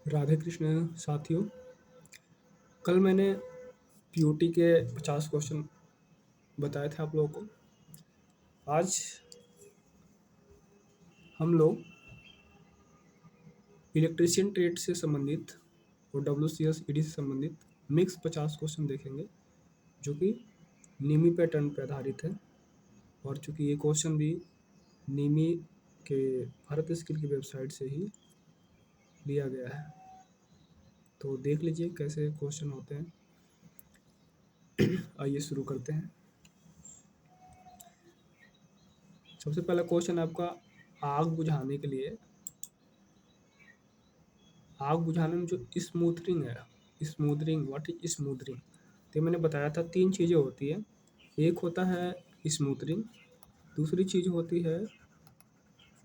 राधे कृष्ण साथियों। कल मैंने पीओटी के 50 क्वेश्चन बताए थे आप लोगों को। आज हम लोग इलेक्ट्रीशियन ट्रेड से संबंधित और डब्ल्यूसीएस ईडी से संबंधित मिक्स 50 क्वेश्चन देखेंगे, जो कि नीमी पैटर्न पर आधारित है। और चूंकि ये क्वेश्चन भी नीमी के भारत स्किल की वेबसाइट से ही लिया गया है, तो देख लीजिए कैसे क्वेश्चन होते हैं। आइए शुरू करते हैं। सबसे पहला क्वेश्चन आपका, आग बुझाने के लिए, आग बुझाने में जो स्मूथरिंग है, स्मूथरिंग, व्हाट इज स्मूथरिंग? तो मैंने बताया था 3 चीज़ें होती है। एक होता है स्मूथरिंग, दूसरी चीज़ होती है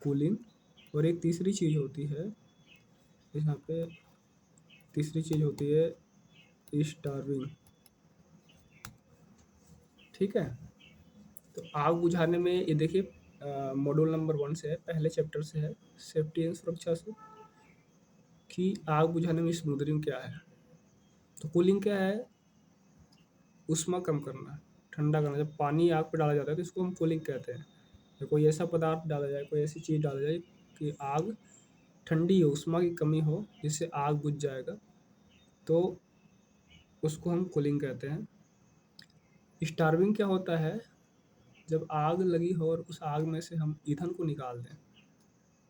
कूलिंग, और एक तीसरी चीज़ होती है, यहाँ पे तीसरी चीज़ होती है स्टार्विंग। ठीक है, तो आग बुझाने में ये देखिए मॉड्यूल नंबर 1 से है, पहले चैप्टर से है, सेफ्टी एंड सुरक्षा से, कि आग बुझाने में स्मूथरिंग क्या है। तो कूलिंग क्या है? ऊष्मा कम करना, ठंडा करना। जब पानी आग पे डाला जाता है तो इसको हम कूलिंग कहते हैं। या कोई ऐसा पदार्थ डाला जाए, कोई ऐसी चीज़ डाला जाए कि आग ठंडी हो, ऊष्मा की कमी हो, जिससे आग बुझ जाएगा, तो उसको हम कूलिंग कहते हैं। स्टार्विंग क्या होता है? जब आग लगी हो और उस आग में से हम ईंधन को निकाल दें,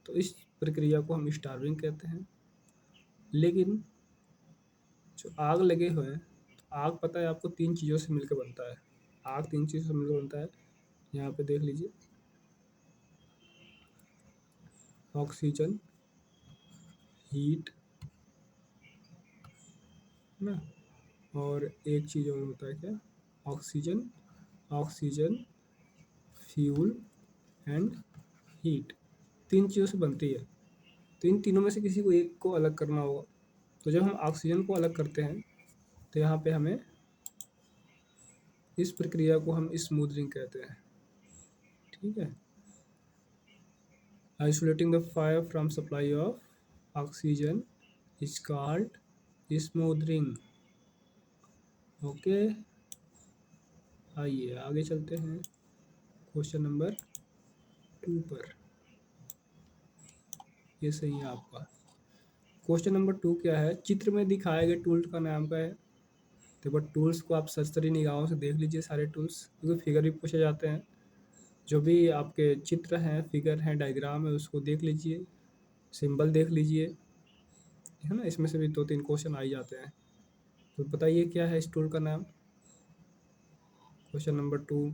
तो इस प्रक्रिया को हम स्टार्विंग कहते हैं। लेकिन जो आग लगे हुए हैं, तो आग पता है आपको 3 चीज़ों से मिलकर बनता है। आग 3 चीज़ों से मिलकर बनता है, यहाँ पे देख लीजिए। ऑक्सीजन, हीट, है ना, और एक चीज़ और होता है क्या? Oxygen, oxygen, fuel and heat. 3 चीज़ों से बनती है, तो इन तीनों में से किसी को एक को अलग करना होगा। तो जब हम ऑक्सीजन को अलग करते हैं, तो यहाँ पे हमें इस प्रक्रिया को हम स्मूथरिंग कहते हैं। ठीक है, isolating the fire from supply of oxygen is called smothering. Okay, आइए आगे चलते हैं क्वेश्चन नंबर 2 पर। ये सही है आपका। क्वेश्चन नंबर 2 क्या है? चित्र में दिखाए गए टूल का नाम क्या है? तो बट टूल्स को आप सरसरी निगाहों से देख लीजिए, सारे टूल्स, क्योंकि फिगर भी पूछे जाते हैं। जो भी आपके चित्र हैं, फिगर हैं, डायग्राम है, उसको देख लीजिए, सिंबल देख लीजिए, है ना। इसमें से भी 2-3 क्वेश्चन आ ही जाते हैं। तो बताइए क्या है इस टूल का नाम? क्वेश्चन नंबर 2,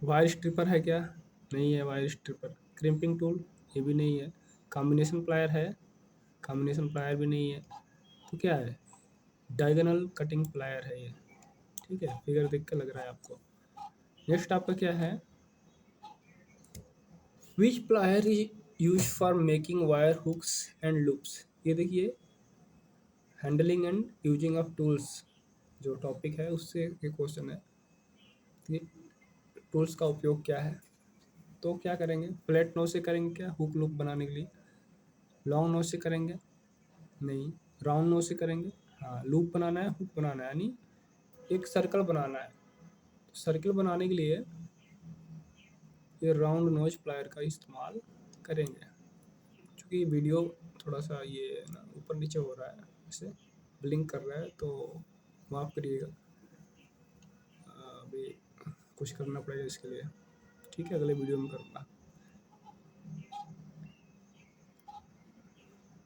वायर स्ट्रिपर है क्या? नहीं है वायर स्ट्रिपर। क्रिम्पिंग टूल, ये भी नहीं है। कॉम्बिनेशन प्लायर है? कॉम्बिनेशन प्लायर भी नहीं है। तो क्या है? डायगोनल कटिंग प्लायर है ये। ठीक है, फिगर देख के लग रहा है आपको। नेक्स्ट आपका क्या है? Which plier is use for making wire hooks and loops? ये देखिए, handling and using of tools जो टॉपिक है, उससे ये क्वेश्चन है कि टूल्स का उपयोग क्या है। तो क्या करेंगे? फ्लैट नोज से करेंगे क्या हुक लूप बनाने के लिए? लॉन्ग नोज से करेंगे? नहीं। राउंड नोज से करेंगे? हाँ, लूप बनाना है, हुक बनाना है, यानी एक सर्कल बनाना है। तो सर्कल बनाने के लिए ये राउंड नोज प्लायर का इस्तेमाल करेंगे। क्योंकि वीडियो थोड़ा सा ये ना ऊपर नीचे हो रहा है, इसे ब्लिंक कर रहा है, तो माफ़ करिएगा। अभी कुछ करना पड़ेगा इसके लिए। ठीक है, अगले वीडियो में करूँगा।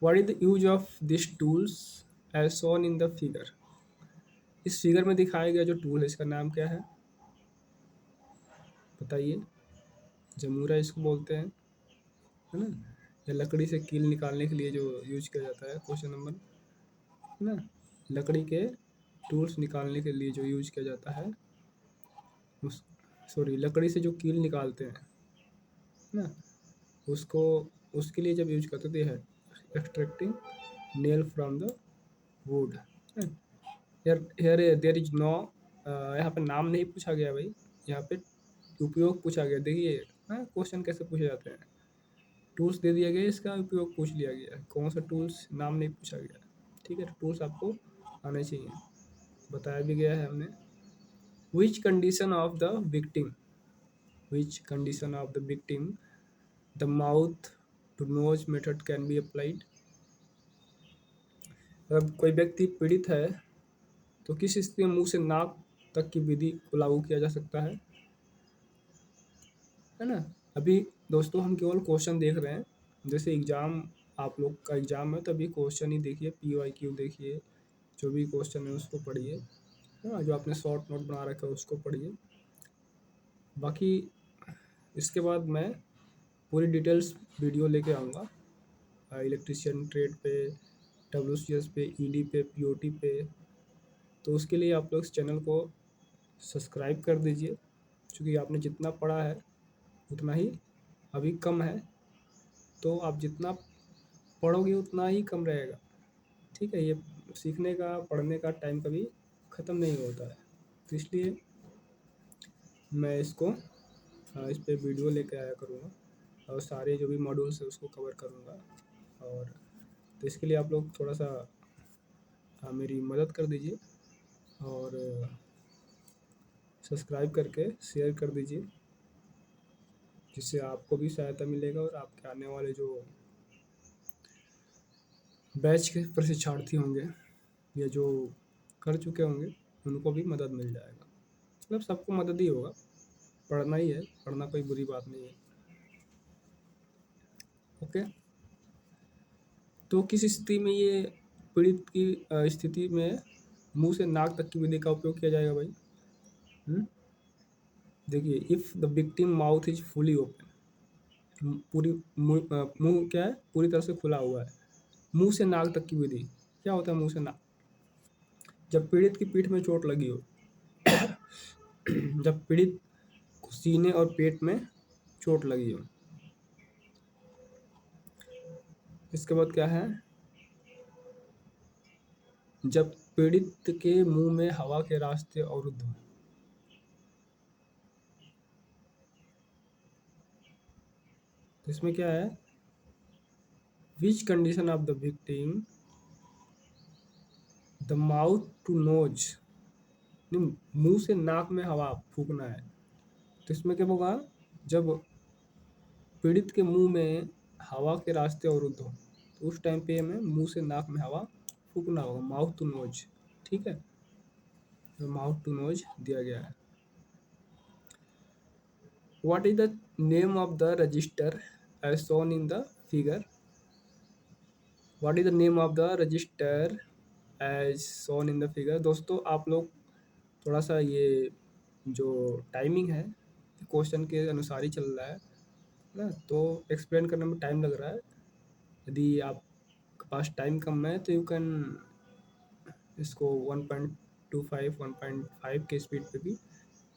What is the use of this tools as shown in the figure? इस फिगर में दिखाया गया जो टूल है, इसका नाम क्या है? बताइए। जमूरा इसको बोलते हैं, है ना। या लकड़ी से कील निकालने के लिए जो यूज किया जाता है, क्वेश्चन नंबर, है ना। लकड़ी के टूल्स निकालने के लिए जो यूज किया जाता है, उस सॉरी, लकड़ी से जो कील निकालते हैं, है ना, उसको, उसके लिए जब यूज करते थे, है extracting nail from the wood. Here here there is no, यहाँ पे नाम नहीं पूछा गया भाई, यहाँ पे उपयोग पूछा गया। देखिए ना क्वेश्चन कैसे पूछे जाते हैं। टूल्स दे दिया गया, इसका उपयोग पूछ लिया गया है, कौन सा टूल्स नाम नहीं पूछा गया है। ठीक है, टूल्स आपको आने चाहिए, बताया भी गया है हमने। Which condition of the victim, which condition of the victim the mouth to nose method can be applied. अगर कोई व्यक्ति पीड़ित है तो किस स्थिति में मुंह से नाक तक की विधि को लागू किया जा सकता है ना। अभी दोस्तों हम केवल क्वेश्चन देख रहे हैं, जैसे एग्जाम, आप लोग का एग्जाम है तो अभी क्वेश्चन ही देखिए, PYQ देखिए, जो भी क्वेश्चन है उसको पढ़िए, हाँ, जो आपने शॉर्ट नोट बना रखा है उसको पढ़िए। बाकी इसके बाद मैं पूरी डिटेल्स वीडियो लेके आऊँगा इलेक्ट्रिशियन ट्रेड पे, WCS पे, ED पे, POT पे। तो उसके लिए आप लोग इस चैनल को सब्सक्राइब कर दीजिए, क्योंकि आपने जितना पढ़ा है उतना ही अभी कम है, तो आप जितना पढ़ोगे उतना ही कम रहेगा। ठीक है, ये सीखने का, पढ़ने का टाइम कभी ख़त्म नहीं होता है, तो इसलिए मैं इसको इस पे वीडियो लेके आया करूँगा और सारे जो भी मॉड्यूल्स है उसको कवर करूँगा। और तो इसके लिए आप लोग थोड़ा सा मेरी मदद कर दीजिए और सब्सक्राइब करके शेयर कर दीजिए, जिससे आपको भी सहायता मिलेगा और आपके आने वाले जो बैच के प्रशिक्षार्थी होंगे या जो कर चुके होंगे उनको भी मदद मिल जाएगा। मतलब सबको मदद ही होगा, पढ़ना ही है, पढ़ना कोई बुरी बात नहीं है। ओके, तो किस स्थिति में ये पीड़ित की स्थिति में मुंह से नाक तक की विधि का उपयोग किया जाएगा भाई? देखिए, if the victim mouth is fully open, पूरी मुंह क्या है, पूरी तरह से खुला हुआ है। मुंह से नाक तक की विधि क्या होता है? मुंह से नाक, जब पीड़ित की पीठ में चोट लगी हो जब पीड़ित को सीने और पेट में चोट लगी हो। इसके बाद क्या है? जब पीड़ित के मुंह में हवा के रास्ते अवरुद्ध हो। तो इसमें क्या है? Which condition of the victim the mouth to nose, मुंह से नाक में हवा फूकना है। तो इसमें क्या होगा? जब पीड़ित के मुंह में हवा के रास्ते अवरुद्ध हो तो उस टाइम पे हमें मुंह से नाक में हवा फूकना होगा, माउथ टू नोज। ठीक है, तो माउथ टू नोज दिया गया है। What is the name of the register as shown in the figure? What is the name of the register as shown in the figure? दोस्तों आप लोग थोड़ा सा ये जो टाइमिंग है क्वेश्चन के अनुसार ही चल रहा है ना, तो एक्सप्लेन करने में टाइम लग रहा है। यदि आपके पास टाइम कम है तो यू कैन इसको 1.25 1.5 के स्पीड पे भी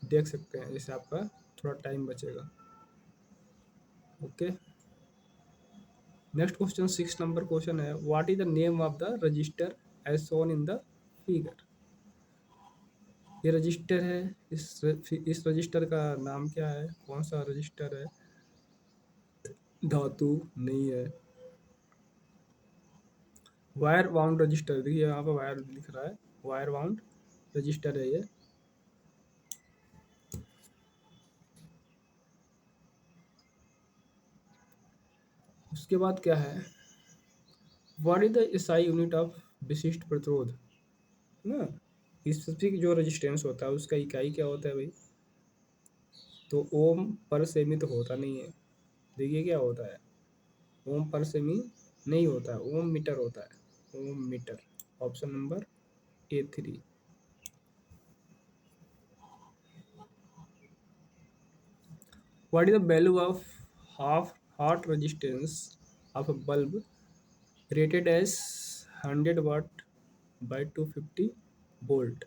देख सकते हैं, जिससे आपका थोड़ा टाइम बचेगा। Okay, next question 6 number question है, what is the name of the register as shown in the figure? ये रजिस्टर है, इस रजिस्टर का नाम क्या है? कौन सा रजिस्टर है? धातु नहीं है। वायर बाउंड रजिस्टर, देखिए यहाँ पर वायर लिख रहा है, वायर बाउंड रजिस्टर है ये। उसके बाद क्या है? What is the SI unit of विशिष्ट प्रतिरोध ना, स्पेसिफिक जो रेजिस्टेंस होता है उसका इकाई क्या होता है भाई? तो ओम पर सेमी तो होता नहीं है। देखिए क्या होता है, ओम पर सेमी नहीं होता है, ओम मीटर होता है, ohm meter. Option number A3। What is the value of half heart resistance of a bulb rated as 100 watt by 250 volt?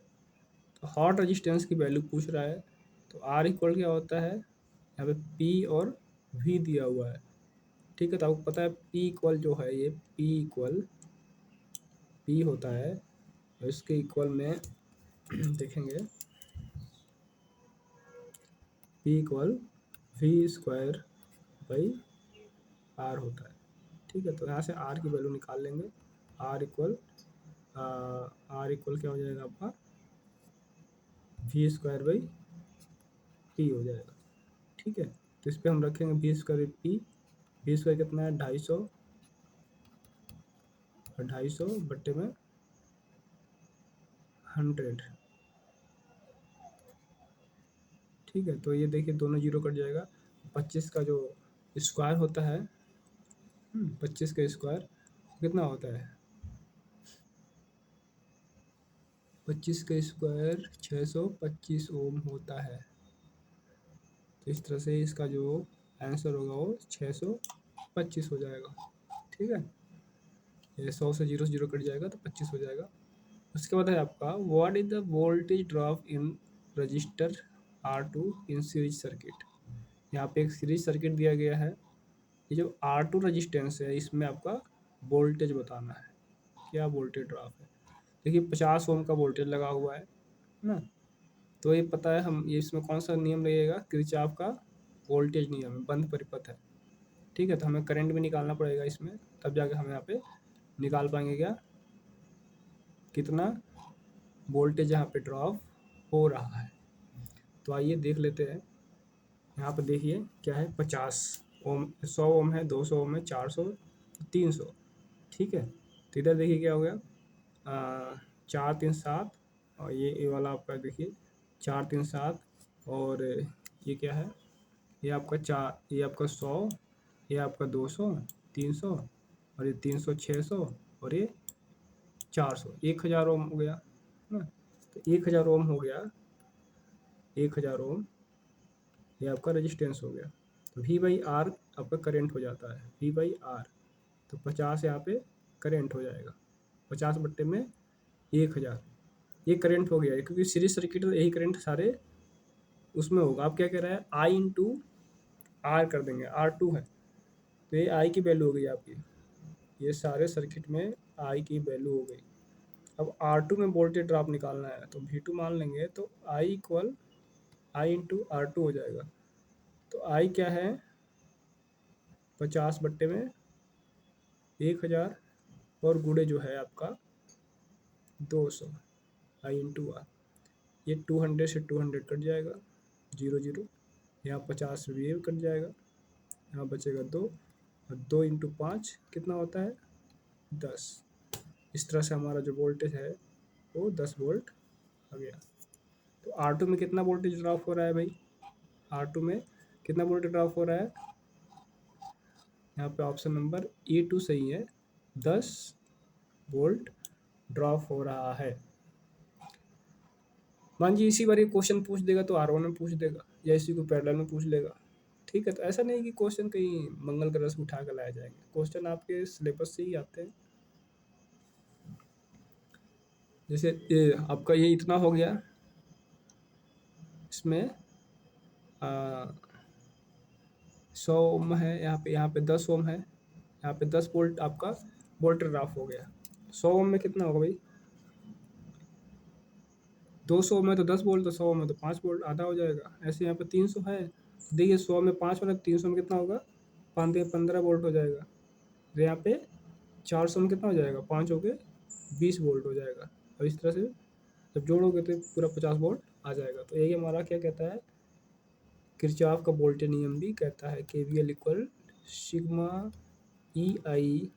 तो हॉट रेजिस्टेंस की वैल्यू पूछ रहा है, तो आर इक्वल क्या होता है? यहाँ पे पी और वी दिया हुआ है। ठीक है, तो आपको पता है पी इक्वल जो है, ये पी इक्वल पी होता है, और इसके इक्वल में देखेंगे P equal V square by R होता है। ठीक है, तो यहाँ से आर की वैल्यू निकाल लेंगे। आर इक्वल क्या हो जाएगा आपका, वी स्क्वायर बाई पी हो जाएगा। ठीक है, तो इस पर हम रखेंगे V square P. V square कितना है, 250, 250 बट्टे में 100। ठीक है, तो ये देखिए दोनों जीरो कट जाएगा। 25 का जो स्क्वायर होता है, 25 का स्क्वायर कितना होता है, 25 का स्क्वायर 625 ओम होता है। तो इस तरह से इसका जो आंसर होगा वो 625 हो जाएगा। ठीक है, ये 100 से जीरो कट जाएगा तो 25 हो जाएगा। उसके बाद है आपका what is the voltage drop in register R2 in series circuit. यहाँ पे एक सीरीज सर्किट दिया गया है। ये जो R2 रजिस्टेंस है इसमें आपका वोल्टेज बताना है, क्या वोल्टेज ड्रॉप है। देखिए 50 ओम का वोल्टेज लगा हुआ है ना, तो ये पता है हम, ये इसमें कौन सा नियम लगेगा, किरचॉफ का वोल्टेज नियम है, बंद परिपथ है। ठीक है, तो हमें करंट भी निकालना पड़ेगा इसमें, तब जाके हम यहाँ पे निकाल पाएंगे क्या, कितना वोल्टेज यहाँ पे ड्रॉप हो रहा है। तो आइए देख लेते हैं। यहाँ पे देखिए क्या है, 50 ओम, 100 ओम है, 200 ओम है, 400, 300। ठीक है, तो इधर देखिए क्या हो गया, 4 3 7, और ये वाला आपका देखिए 4 3 7, और ये क्या है, ये आपका 4, ये आपका 100, ये आपका 200, 300, और ये 300 600, और ये 400, 1000 ओम हो गया ना। तो 1000 ओम हो गया, 1000 ओम ये आपका रेजिस्टेंस हो गया। तो वी बाई आर आपका करेंट हो जाता है, वी बाई आर। तो 50 यहाँ पे करेंट हो जाएगा, 50 बट्टे में 1000, ये करंट हो गया है, क्योंकि सीरीज सर्किट तो यही करंट सारे उसमें होगा। आप क्या कह रहा है, आई इंटू आर कर देंगे, R2 है तो ये आई की वैल्यू हो गई आपकी, ये सारे सर्किट में आई की वैल्यू हो गई। अब R2 में वोल्टेज ड्रॉप निकालना है तो V2 मान लेंगे, तो I equal I into R2 हो जाएगा। तो आई क्या है, 50 बट्टे में 1000, और गुड़े जो है आपका 200, आई इंटू आर। ये 200 से 200 कट जाएगा, 0 0, यहाँ 50 से भी कट जाएगा, यहाँ बचेगा 2, और 2 इंटू 5 कितना होता है, 10। इस तरह से हमारा जो वोल्टेज है वो 10 वोल्ट आ गया। तो R2 में कितना वोल्टेज ड्रॉप हो रहा है भाई, R2 में कितना वोल्टेज ड्रॉप हो रहा है, यहाँ पे ऑप्शन नंबर E2 सही है, 10 वोल्ट ड्रॉप हो रहा है। मान जी इसी बार ये क्वेश्चन पूछ देगा तो R1 में पूछ देगा, या इसी को पैरेलल में पूछ लेगा। ठीक है, तो ऐसा नहीं कि क्वेश्चन कहीं मंगल ग्रह से उठा कर लाए जाएंगे, क्वेश्चन आपके सिलेबस से ही आते हैं। जैसे ये आपका ये इतना हो गया, इसमें 100 ओम है, यहाँ पे 10 ओम है, यहाँ पे 10 वोल्ट आपका वोल्टेज ड्रॉप हो गया। 100 ओम में कितना होगा भाई, 200 में तो 10 वोल्ट, तो 100 में तो 5 वोल्ट, आधा हो जाएगा। ऐसे यहाँ पे 300 है, देखिए 100 में 5 वाला, 300 में कितना होगा, 15 वोल्ट हो जाएगा। तो यहाँ पे 400 में कितना हो जाएगा, 5 हो के 20 वोल्ट हो जाएगा। और इस तरह से जब जोड़ोगे तो पूरा 50 वोल्ट आ जाएगा। तो यही हमारा क्या कहता है, किरचॉफ का वोल्टेज नियम भी कहता है KVL equal sigma EI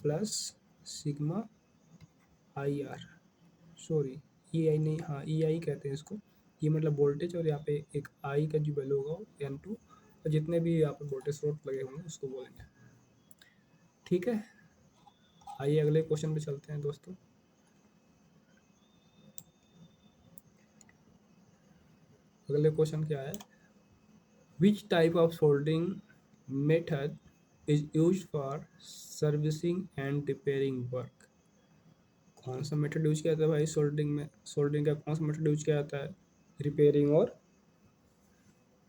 plus sigma IR, sorry EI नहीं, हाँ EI कहते हैं इसको। ये मतलब वोल्टेज, और यहाँ पे एक आई का जो वैल्यू होगा N2, और जितने भी यहाँ पे वोल्टेज स्रोत लगे होंगे उसको बोलेंगे। ठीक है, आइए अगले क्वेश्चन पे चलते हैं दोस्तों। अगले क्वेश्चन क्या है, विच type of soldering method is use for servicing and repairing work. कौन सा मेथड यूज किया जाता है भाई सोल्डरिंग में, सोल्डरिंग का कौन सा मेथड यूज किया जाता है रिपेयरिंग और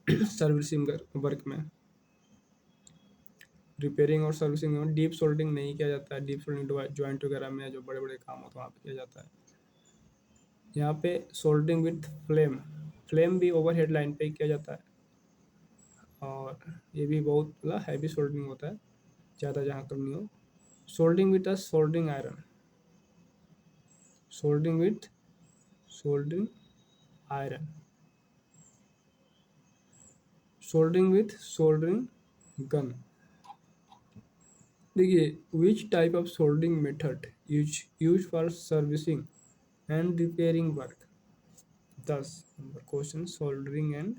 सर्विसिंग वर्क में। रिपेयरिंग और सर्विसिंग में डीप सोल्डरिंग नहीं किया जाता है, डीप सोल्डरिंग जॉइंट वगैरह में जो बड़े बड़े काम होते हैं वहाँ पे किया जाता है। यहाँ पे सोल्डरिंग विथ फ्लेम, फ्लेम भी ओवरहेड लाइन पे ही किया जाता है, और ये भी बहुत मतलब हैवी सोल्डरिंग होता है। ज़्यादा जहाँ करनी हो। Soldering with a soldering iron, soldering with soldering iron, soldering with soldering gun. देखिए, which type of soldering method use for servicing and repairing work. 10 number question, soldering and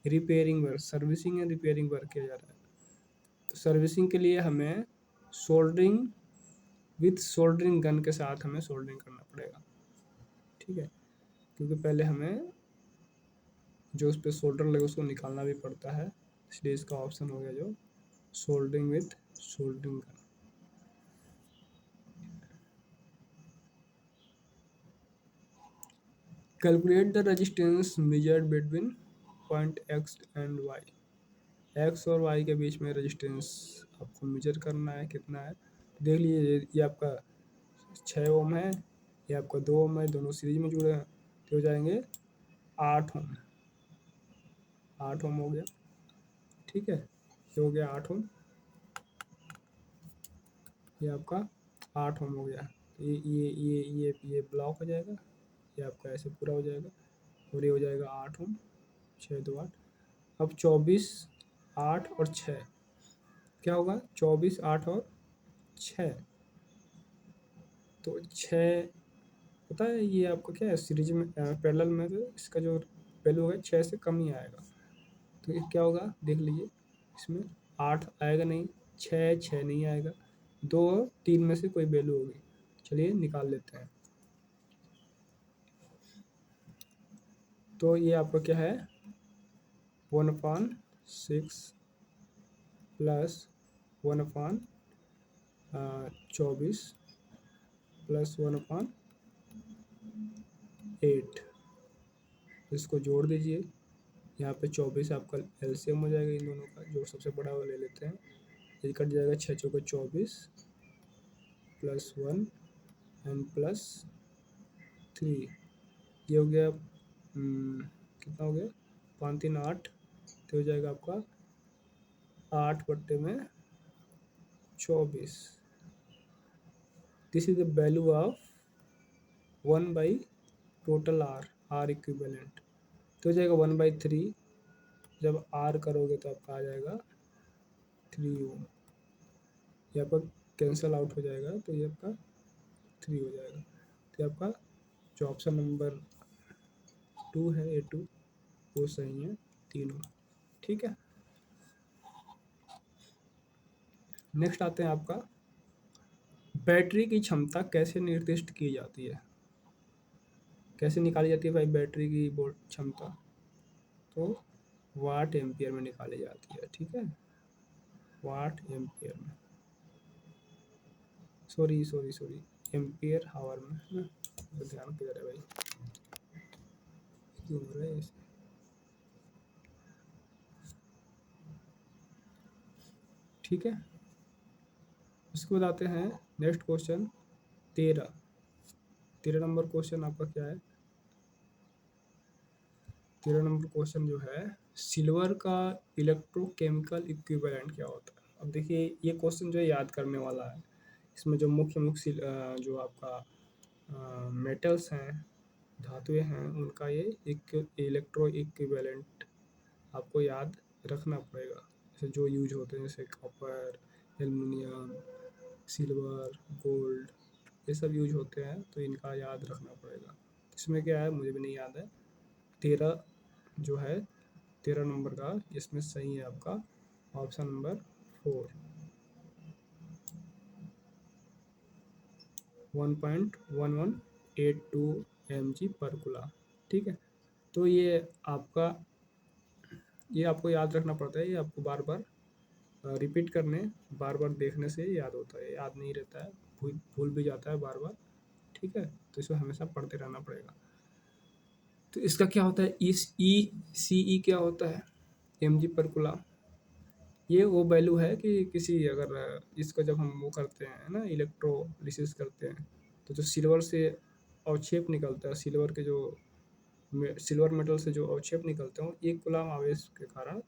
repairing work, servicing and repairing work किया जा रहा है। तो servicing के लिए हमें soldering with soldering gun के साथ हमें सोल्डरिंग करना पड़ेगा, ठीक है, क्योंकि पहले हमें जो उस पर सोल्डर लगे उसको निकालना भी पड़ता है, इसलिए इसका ऑप्शन हो गया जो soldering with soldering gun. Calculate the resistance measured between point X and Y. X और वाई के बीच में रेजिस्टेंस आपको मेजर करना है, कितना है। देख लीजिए, ये आपका 6 ओम है, ये आपका 2 ओम है, दोनों सीरीज में जुड़े हैं, तो हो जाएंगे 8 ओम। 8 ओम हो गया, ठीक है, ये हो गया 8 ओम, ये आपका 8 ओम हो गया। ये ब्लॉक हो जाएगा, ये आपका ऐसे पूरा हो जाएगा, और ये हो जाएगा 8 ओम, 6 2 8। अब 24 8 और 6 क्या होगा, 24 8 और 6, तो 6 पता है ये आपका क्या है, सीरीज में पैरेलल में, तो इसका जो वैल्यू होगा 6 से कम ही आएगा। तो ये क्या होगा देख लीजिए, इसमें 8 आएगा नहीं, 6 नहीं आएगा, 2 और 3 में से कोई वैल्यू होगी। चलिए निकाल लेते हैं। तो ये आपका क्या है, 1/6 प्लस 1/24 प्लस 1/8, इसको जोड़ दीजिए। यहाँ पे 24 आपका एलसीएम हो जाएगा इन दोनों का, जो सबसे बड़ा वो ले लेते हैं, ये कट जाएगा, 6 चौके 24 प्लस 1 एंड प्लस 3, ये हो गया कितना हो गया, 5 3 8, तो हो जाएगा आपका 8/24। This is the value of 1 by total R equivalent, तो हो जाएगा 1/3। जब आर करोगे तो आपका आ जाएगा 3 ओम, ये आपका कैंसल आउट हो जाएगा, तो ये आपका 3 हो जाएगा। तो ये आपका जो ऑप्शन नंबर 2 है, A2, वो सही है, तीनों, ठीक है। नेक्स्ट आते हैं आपका, बैटरी की क्षमता कैसे निर्दिष्ट की जाती है, कैसे निकाली जाती है भाई बैटरी की वोल्ट क्षमता, तो वाट एम्पियर में निकाली जाती है, ठीक है, वाट एम्पियर में, सॉरी एम्पियर हावर में, है ना, तो ध्यान किधर है भाई, क्यों हो रहा है ऐसे, ठीक है। उसके बाद आते हैं नेक्स्ट क्वेश्चन 13 नंबर क्वेश्चन आपका क्या है, 13 नंबर क्वेश्चन जो है, सिल्वर का इलेक्ट्रोकेमिकल इक्विवेलेंट क्या होता है। अब देखिए, ये क्वेश्चन जो है याद करने वाला है, इसमें जो मुख्य जो आपका मेटल्स हैं, धातुएं हैं, उनका ये इलेक्ट्रो इक्विवेलेंट आपको याद रखना पड़ेगा। जैसे जो यूज होते हैं, जैसे कॉपर, एल्युमिनियम, सिल्वर, गोल्ड, ये सब यूज होते हैं, तो इनका याद रखना पड़ेगा। इसमें क्या है मुझे भी नहीं याद है। 13 जो है, 13 नंबर का इसमें सही है आपका ऑप्शन नंबर 4, 1.1182 mg पर कुला, ठीक है। तो ये आपको याद रखना पड़ता है, ये आपको बार बार रिपीट करने, बार बार देखने से याद होता है, याद नहीं रहता है, भूल भी जाता है बार बार, ठीक है, तो इसको हमेशा पढ़ते रहना पड़ेगा। तो इसका क्या होता है, ई क्या होता है, mg पर कुला, ये वो वैल्यू है कि किसी अगर इसको जब हम वो करते हैं ना, इलेक्ट्रोलिसिस करते हैं, तो जो सिल्वर से अवक्षेप निकलता है, सिल्वर मेटल से जो अवक्षेप निकलते हैं, 1 कूलम आवेश के कारण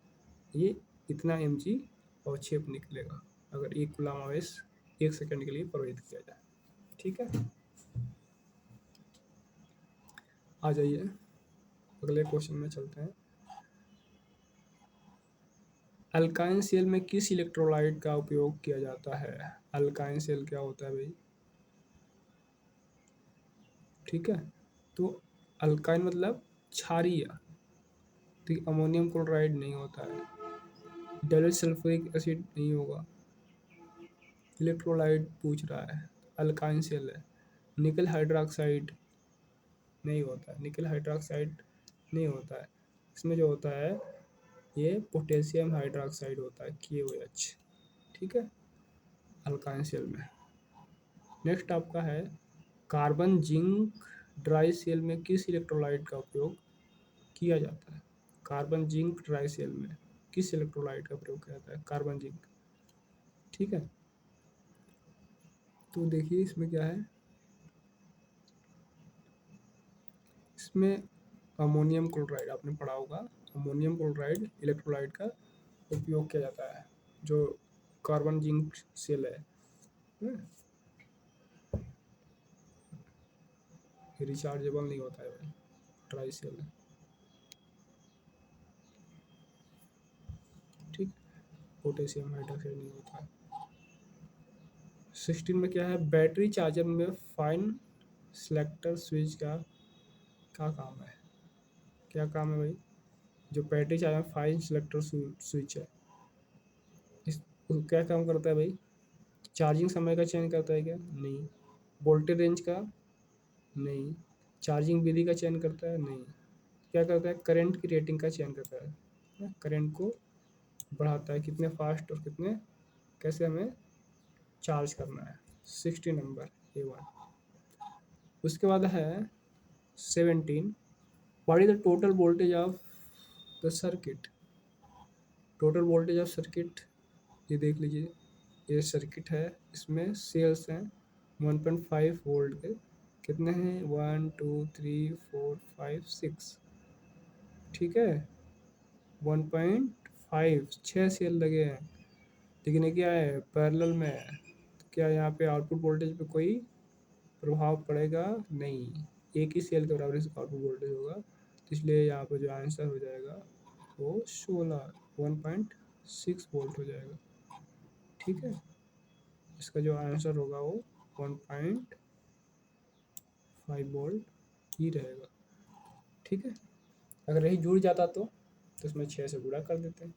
ये इतना mg अवक्षेप निकलेगा, अगर 1 कूलम आवेश 1 सेकंड के लिए प्रवाहित किया जाए। ठीक है, आ जाइए अगले क्वेश्चन में चलते हैं। अल्काइन सेल में किस इलेक्ट्रोलाइट का उपयोग किया जाता है? अल्काइन सेल क्या होता है भाई? ठीक है, तो अल्काइन मतलब क्षारीय, ठीक, अमोनियम क्लोराइड नहीं होता है, डाइल्यूट सल्फ्यूरिक एसिड नहीं होगा, इलेक्ट्रोलाइट पूछ रहा है, अल्काइन सेल है। निकल हाइड्रोक्साइड नहीं होता है, निकल हाइड्रोक्साइड नहीं होता है, इसमें जो होता है ये पोटेशियम हाइड्रोक्साइड होता है, KOH। ठीक है, अल्काइन सेल में। नेक्स्ट आपका है कार्बन जिंक ड्राई सेल में किस इलेक्ट्रोलाइट का उपयोग किया जाता है? कार्बन जिंक ड्राई सेल में किस इलेक्ट्रोलाइट का प्रयोग किया जाता है? Carbon zinc. ठीक है, तो देखिए इसमें क्या है, इसमें अमोनियम क्लोराइड आपने पढ़ा होगा, अमोनियम क्लोराइड इलेक्ट्रोलाइट का उपयोग किया जाता है जो कार्बन जिंक सेल है। रिचार्जेबल नहीं होता है भाई, ड्राई सेल है। ठीक, पोटेशियम हाइड्रोक्साइड नहीं होता है। 16 में क्या है, बैटरी चार्जर में फाइन सेलेक्टर स्विच का क्या काम है? क्या काम है भाई? जो बैटरी चार्जर में फाइन सेलेक्टर स्विच है, इस क्या काम करता है भाई? चार्जिंग समय का चयन करता है क्या? नहीं। वोल्टेज रेंज का? नहीं। चार्जिंग विधि का चयन करता है? नहीं। क्या करता है? करंट की रेटिंग का चयन करता है, करंट को बढ़ाता है, कितने फास्ट और कितने कैसे हमें चार्ज करना है। 60 नंबर A1। उसके बाद है 17, what is the total voltage of the circuit? Total voltage of circuit, ये देख लीजिए, ये सर्किट है, इसमें सेल्स हैं 1.5 वोल्ट के, कितने हैं? 1 2 3 4 5 6। ठीक है, 1.5, 6 सेल लगे हैं, लेकिन ये क्या है, पैरेलल में है, तो क्या यहाँ पे आउटपुट वोल्टेज पे कोई प्रभाव पड़ेगा? नहीं, एक ही सेल के बराबर इसका आउटपुट वोल्टेज होगा, तो इसलिए यहाँ पे जो आंसर हो जाएगा वो 1.6 वोल्ट हो जाएगा। ठीक है, इसका जो आंसर होगा वो 1.5 वोल्ट ही रहेगा। ठीक है, अगर यही जुड़ जाता तो इसमें 6 से गुणा कर देते हैं।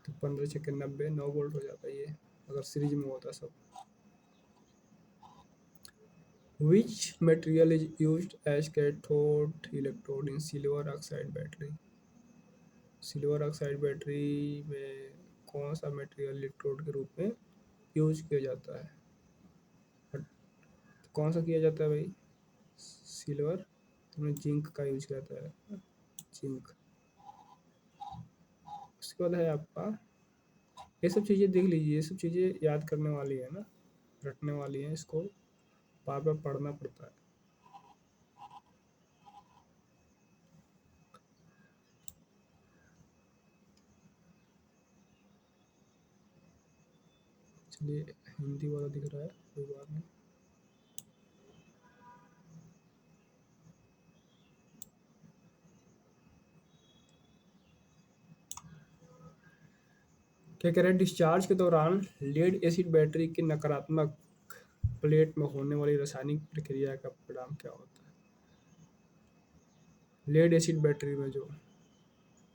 तो 15 छक्के 90, 9 वोल्ट हो जाता है ये, अगर सीरीज में होता सब। Which material is used as cathode electrode in silver oxide battery? Silver oxide battery में कौन सा मटेरियल इलेक्ट्रोड के रूप में यूज किया जाता है? कौन सा किया जाता है भाई? सिल्वर में जिंक का यूज किया जाता है, जिंक। उसके बाद है आपका, ये सब चीज़ें देख लीजिए, ये सब चीज़ें याद करने वाली है ना, रटने वाली है, इसको बार बार पढ़ना पड़ता है। चलिए, हिंदी वाला दिख रहा है, कोई बात नहीं। क्या कह रहे हैं, डिस्चार्ज के दौरान लेड एसिड बैटरी की नकारात्मक प्लेट में होने वाली रासायनिक प्रक्रिया का परिणाम क्या होता है? लेड एसिड बैटरी में जो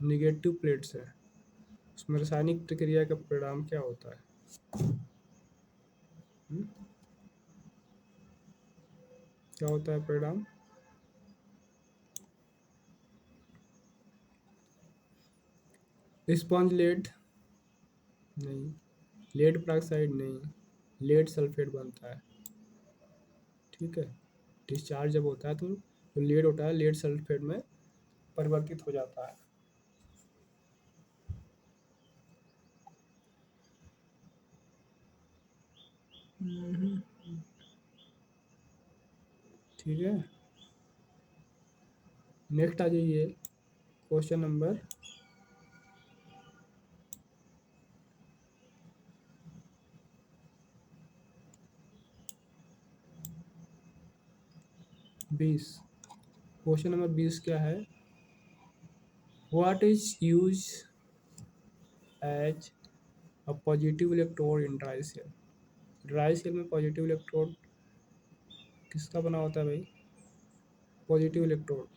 निगेटिव प्लेट्स है, उसमें रासायनिक प्रक्रिया का परिणाम क्या होता है? हुँ? क्या होता है परिणाम? स्पॉन्ज लेड नहीं, लेड पेरोक्साइड नहीं, लेड सल्फेट बनता है। ठीक है, डिस्चार्ज जब होता है तो जो लेड होता है लेड सल्फेट में परिवर्तित हो जाता है। ठीक है, नेक्स्ट आ जाइए, क्वेश्चन नंबर 20। क्वेश्चन नंबर 20 क्या है? What is use as a positive electrode in dry cell? Dry cell में पॉजिटिव इलेक्ट्रोड किसका बना होता है भाई? Positive electrode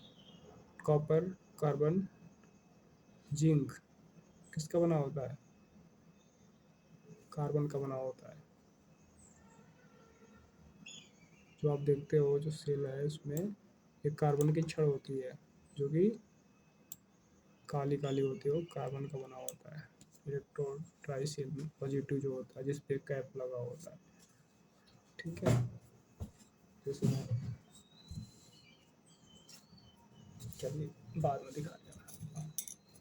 copper, carbon, zinc, किसका बना होता है? कार्बन का बना होता है। जो आप देखते हो जो सेल है उसमें एक कार्बन की छड़ होती है जो कि काली काली होती है, वो कार्बन का बना होता है। इलेक्ट्रोड ड्राई सेल में पॉजिटिव जो होता है जिस पे कैप लगा होता है, ठीक है। जैसे चलिए बाद में दिखा जाना,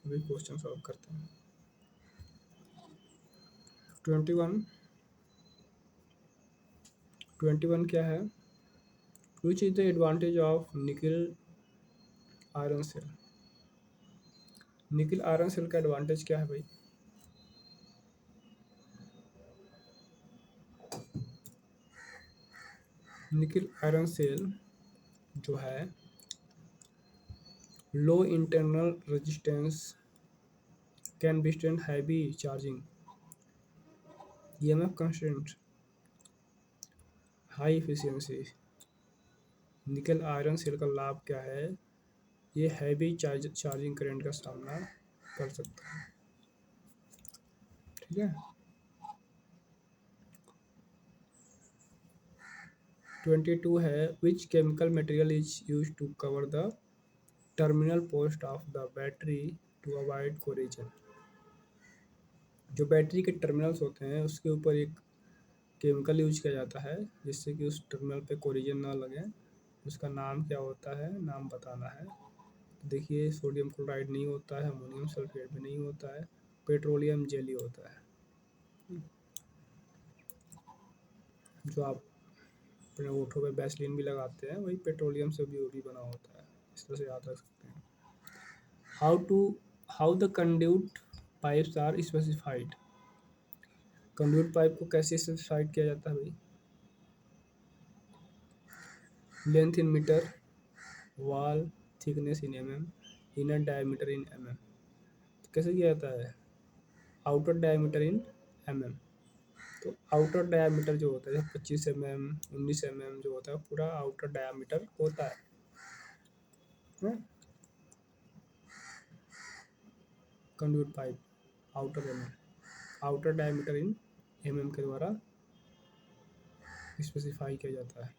अभी क्वेश्चन सॉल्व करते हैं। 21। 21 क्या है? Which is the advantage of nickel iron cell? Nickel iron cell का एडवांटेज क्या है भाई? निकल आयरन सेल जो है low internal resistance, can withstand heavy charging, EMF constant, high efficiency. Nickel iron cell का लाभ क्या है? ये हैवी चार्जिंग करंट का सामना कर सकता है, ठीक है। 22 है which chemical material is use to cover the terminal post of the battery to avoid corrosion? जो बैटरी के टर्मिनल्स होते हैं उसके ऊपर एक केमिकल यूज किया जाता है जिससे कि उस टर्मिनल पे कोरिजन ना लगे। उसका नाम क्या होता है? नाम बताना है। देखिए सोडियम क्लोराइड नहीं होता है, अमोनियम सल्फेट भी नहीं होता है, पेट्रोलियम जेली होता है। जो आप अपने ओठों पे वैसलीन भी लगाते हैं वही पेट्रोलियम से भी वो भी बना होता है। इस तरह से याद रख सकते हैं। How to how the conduit pipes are specified? Conduit pipe को कैसे स्पेसिफाइड किया जाता है भाई? Length in metre, wall thickness in mm, inner diameter in mm. कैसे किया जाता है? Outer diameter in mm. तो आउटर डायमीटर जो होता है 25 mm, 19 mm जो होता है पूरा आउटर डायमीटर होता है। Conduit pipe outer diameter in MM के द्वारा स्पेसिफाई किया जाता है।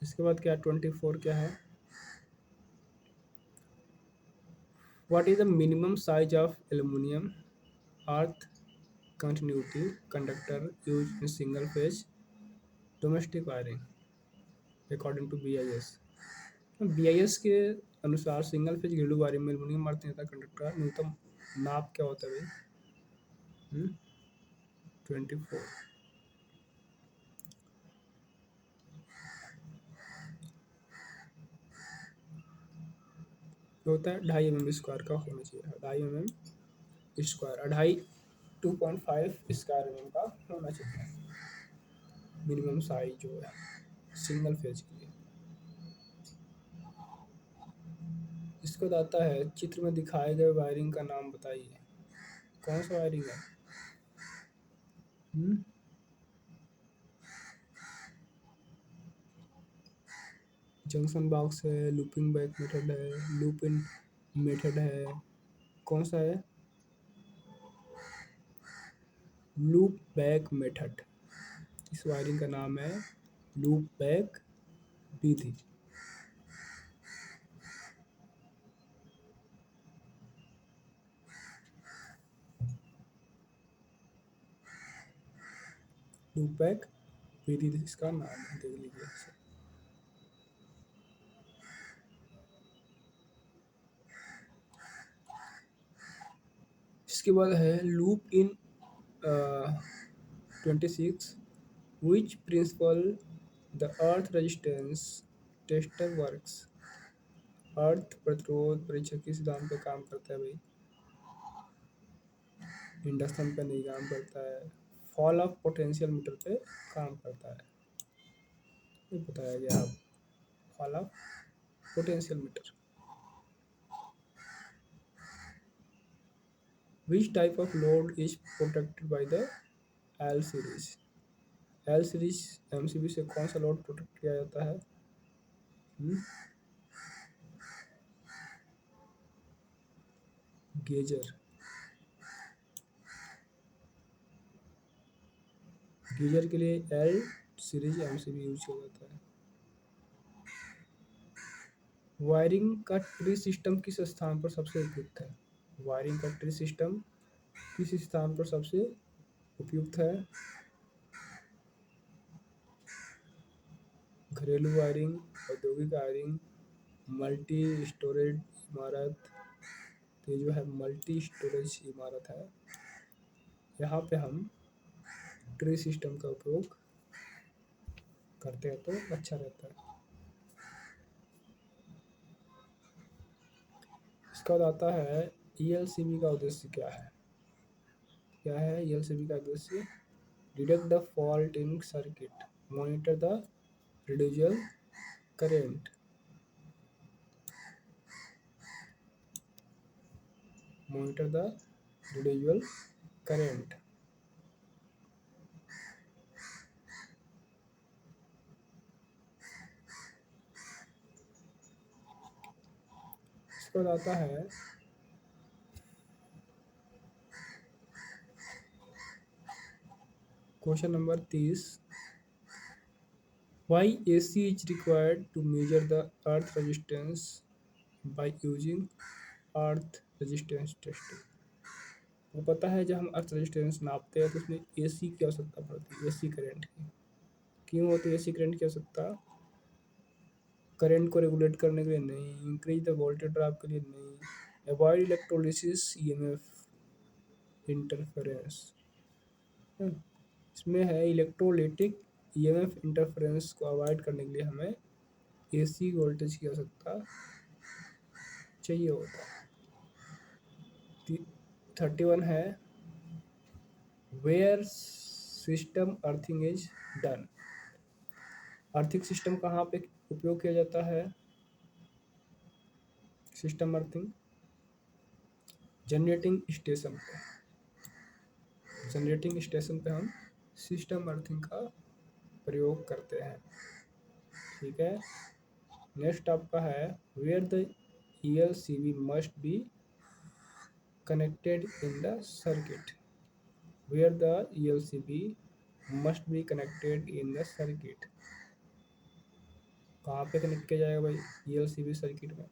इसके बाद क्या 24 क्या है? What is the minimum size of aluminium earth continuity conductor use in single phase domestic wiring according to BIS? BIS के अनुसार सिंगल फेज घरेलू वायरिंग में एल्यूमिनियम अर्थ कंडक्टर का न्यूनतम नाप क्या होता है भाई? 24 होता है 2.5 mm स्क्वायर का होना चाहिए। 2.5 mm स्क्वायर, 2.5 स्क्वायर mm का होना चाहिए मिनिमम साइज जो है सिंगल फेज के लिए। इसको आता है चित्र में दिखाए गए वायरिंग का नाम बताइए। कौन सा वायरिंग है? हम्म जंक्शन बॉक्स है, लूपिंग बैक मेथड है, लूप इन मेथड है, कौन सा है? Loop back method. इस वायरिंग का नाम है लूप बैक विधि। लूप बैक विधि इसका नाम है, देख लीजिए। इसके बाद है loop in 26 which principle the earth resistance tester works? Earth प्रतिरोध परीक्षक किस सिद्धांत पे काम करता है भाई? इंडक्शन पे नहीं काम करता है, फॉल ऑफ पोटेंशियल मीटर पे काम करता है, ये बताया गया आप। Call of potential meter. Which type of load is protected by the L series? L series MCB से कौन सा लोड प्रोटेक्ट किया जाता है? गेजर। गीजर के लिए एल सीरीज एमसीबी यूज किया जाता है। वायरिंग का ट्री सिस्टम किस स्थान पर सबसे उपयुक्त है? वायरिंग का ट्री सिस्टम किस स्थान पर सबसे उपयुक्त है? घरेलू वायरिंग, औद्योगिक वायरिंग, मल्टी स्टोरेज इमारत। तो ये जो है मल्टी स्टोरेज इमारत है, यहाँ पे हम ट्री सिस्टम का उपयोग करते हैं तो अच्छा रहता है। इसका बाद आता है ईएलसीबी का उद्देश्य क्या है? क्या है ईएलसीबी का उद्देश्य? Detect the fault in circuit, monitor the residual current, monitor the residual current। इसके बाद आता है question number 30। Why AC is required to measure the earth resistance by using earth resistance testing? वो पता है जब हम अर्थ रेजिस्टेंस नापते हैं तो उसमें एसी की आवश्यकता पड़ती है, एसी करंट की। क्यों होती है एसी करंट की आवश्यकता? करंट को रेगुलेट करने के लिए नहीं, इंक्रीज द वोल्टेज ड्रॉप के लिए नहीं, अवॉइड इलेक्ट्रोलिसिस ईएमएफ इंटरफेरेंस। इसमें है इलेक्ट्रोलिटिक ईएमएफ इंटरफेरेंस को अवॉइड करने के लिए हमें एसी वोल्टेज की आवश्यकता चाहिए होता है। 31 है where system earthing is done. Earthing system कहाँ पे उपयोग किया जाता है? सिस्टम अर्थिंग जनरेटिंग स्टेशन पे। जनरेटिंग स्टेशन पे हम सिस्टम अर्थिंग का प्रयोग करते हैं। ठीक है। नेक्स्ट आपका है where the ELCB must be connected in the circuit. Where the ELCB must be connected in the circuit. कहाँ पे कनेक्ट किया जाएगा भाई ईएलसीबी सर्किट में?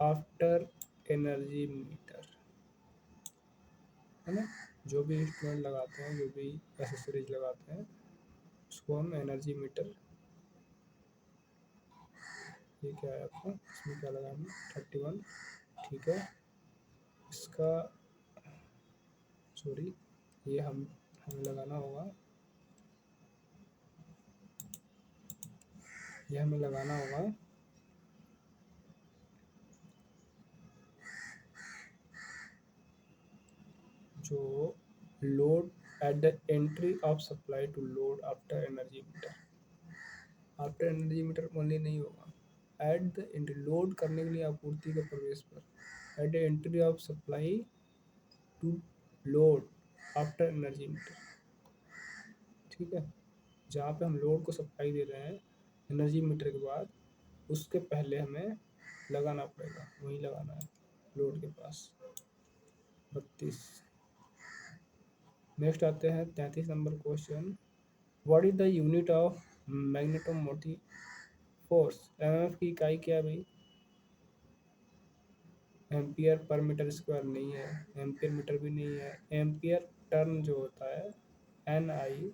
आफ्टर एनर्जी मीटर, है ना। जो भी इंस्ट्रूमेंट लगाते हैं, जो भी एसेसरीज लगाते हैं, उसको हम एनर्जी मीटर। ये क्या है आपका, इसमें क्या लगाना? 31। ठीक है। इसका सॉरी, ये हमें लगाना होगा, ये हमें लगाना होगा जो load at the entry of supply to load after energy meter. After energy meter only नहीं होगा, एट द एंट्री, लोड करने के लिए आपूर्ति के प्रवेश पर, at the entry of supply to load after energy meter. ठीक है। जहाँ पे हम लोड को सप्लाई दे रहे हैं एनर्जी मीटर के बाद, उसके पहले हमें लगाना पड़ेगा, वहीं लगाना है लोड के पास। 32। नेक्स्ट आते हैं 33 number question. What is the unit of magnetomotive force? MF की इकाई क्या है भाई? एम्पियर पर मीटर स्क्वायर नहीं है, एम्पियर मीटर भी नहीं है। एम्पियर टर्न जो होता है एनआई,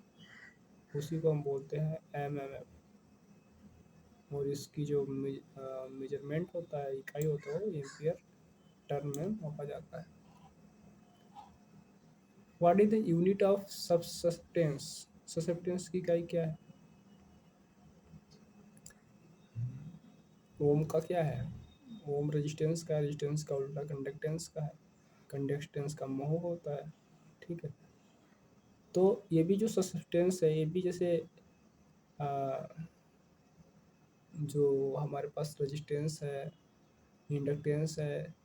उसी को हम बोलते हैं एमएमएफ। और इसकी जो मेजरमेंट होता है, इकाई होता है, वो एम्पियर टर्न में मापा जाता है। What is the unit of susceptance? Susceptance की इकाई क्या है? ओम का क्या है? ओम रेजिस्टेंस का, रेजिस्टेंस का उल्टा कंडक्टेंस का है, कंडक्टेंस का मोह होता है। ठीक है। तो ये भी जो ससेप्टेंस है, ये भी जैसे जो हमारे पास रेजिस्टेंस है, इंडक्टेंस है,